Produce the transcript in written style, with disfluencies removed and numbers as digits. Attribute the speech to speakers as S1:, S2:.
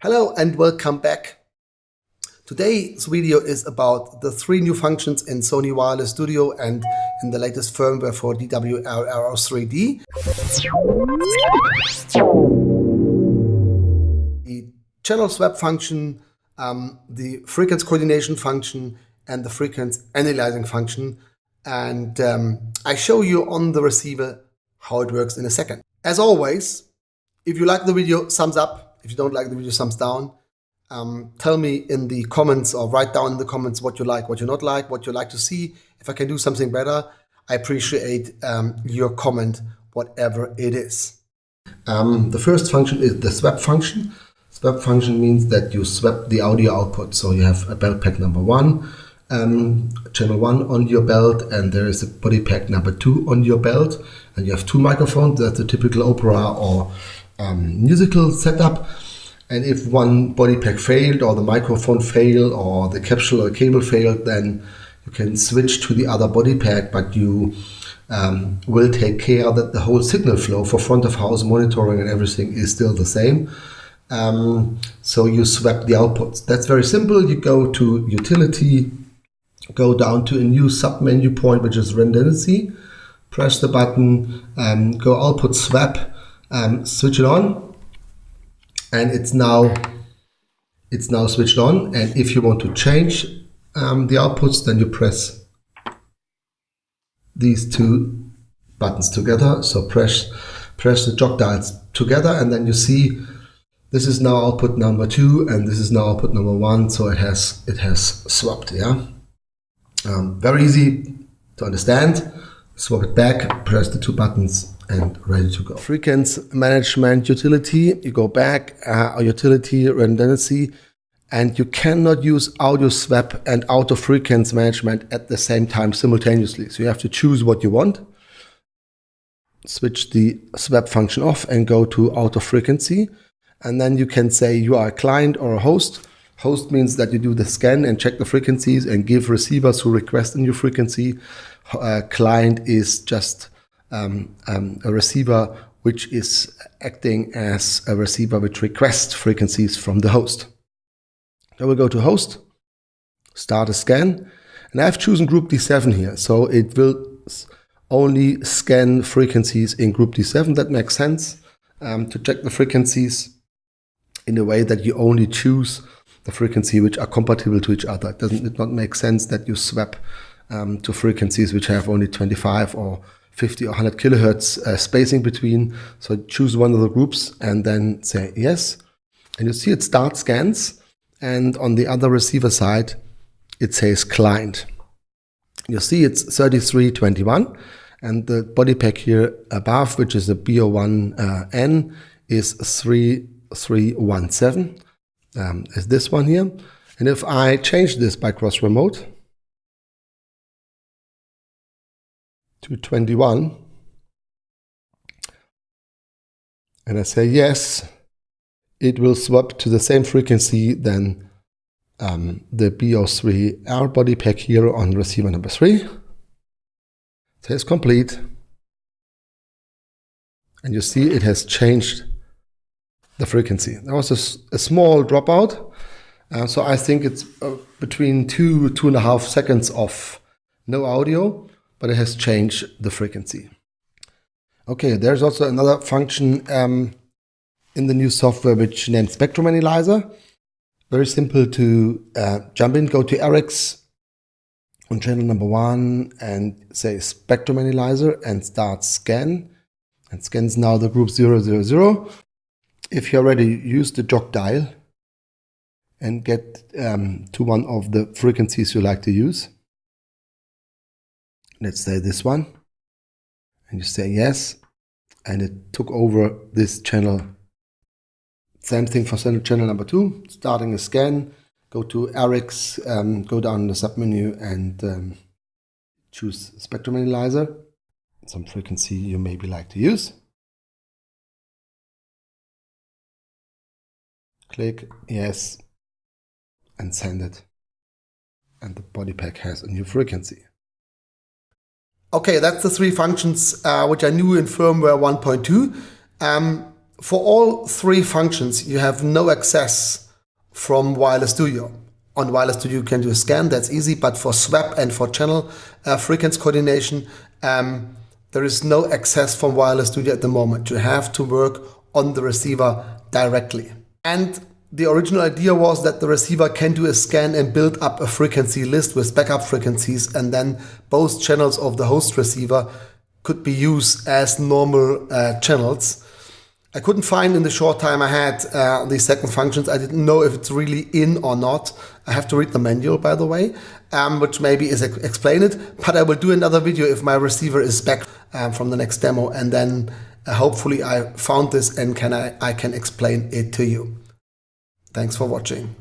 S1: Hello and welcome back. Today's video is about the 3 new functions in Sony Wireless Studio and in the latest firmware for DWR-R03D. The channel swap function, the frequency coordination function, and the frequency analyzing function. And I show you on the receiver how it works in a second. As always, if you like the video, thumbs up. If you don't like the video, thumbs down. Tell me in the comments or write down in the comments what you like, what you not like, what you like to see. If I can do something better, I appreciate your comment, whatever it is. The first function is the swap function. Swap function means that you swap the audio output. So you have a belt pack number 1, channel 1 on your belt, and there is a body pack number 2 on your belt. And you have 2 microphones. That's a typical opera or musical setup. And if one body pack failed, or the microphone failed, or the capsule or cable failed, then you can switch to the other body pack, but you will take care that the whole signal flow for front of house monitoring and everything is still the same. So you swap the outputs. That's very simple. You go to utility, go down to a new sub-menu point, which is redundancy, press the button, go output swap, switch it on, and it's now switched on. And if you want to change the outputs, then you press these 2 buttons together. So press the jog dials together, and then you see this is now output number 2 and this is now output number 1. So it has swapped. Yeah, very easy to understand. Swap it back, press the 2 buttons, and ready to go. Frequency management utility, you go back, utility, redundancy, and you cannot use audio swap and auto frequency management at the same time simultaneously. So you have to choose what you want. Switch the swap function off and go to auto frequency. And then you can say you are a client or a host. Host means that you do the scan and check the frequencies and give receivers who request a new frequency. Client is just a receiver which is acting as a receiver which requests frequencies from the host. I will go to host, start a scan, and I've chosen group D7 here. So it will only scan frequencies in group D7. That makes sense to check the frequencies in a way that you only choose the frequency which are compatible to each other. It does not make sense that you swap to frequencies which have only 25 or 50 or 100 kilohertz spacing between. So choose one of the groups and then say yes. And you see it start scans. And on the other receiver side, it says client. You see it's 3321. And the body pack here above, which is the BO1N, is 3317. Is this one here. And if I change this by cross remote to 21, and I say yes, it will swap to the same frequency than the BO3R body pack here on receiver number 3. Says complete. And you see it has changed the frequency. There was a small dropout. So I think it's between 2.5 seconds of no audio, but it has changed the frequency. Okay, there's also another function in the new software which named Spectrum Analyzer. Very simple to jump in, go to RX on channel number 1 and say Spectrum Analyzer and start scan. And scans now the group 000. If you already use the jog dial and get to one of the frequencies you like to use, let's say this one, and you say yes, and it took over this channel. Same thing for channel number 2, starting a scan, go to RX, go down in the submenu and choose Spectrum Analyzer, some frequency you maybe like to use. Click yes and send it. And the body pack has a new frequency. Okay, that's the 3 functions which are new in firmware 1.2. For all three functions, you have no access from Wireless Studio. On Wireless Studio, you can do a scan, that's easy, but for swap and for channel frequency coordination, there is no access from Wireless Studio at the moment. You have to work on the receiver directly. And the original idea was that the receiver can do a scan and build up a frequency list with backup frequencies, and then both channels of the host receiver could be used as normal channels. I couldn't find in the short time I had these second functions. I didn't know if it's really in or not. I have to read the manual, by the way, which maybe is explain it. But I will do another video if my receiver is back from the next demo, and then hopefully I found this and I can explain it to you. Thanks for watching.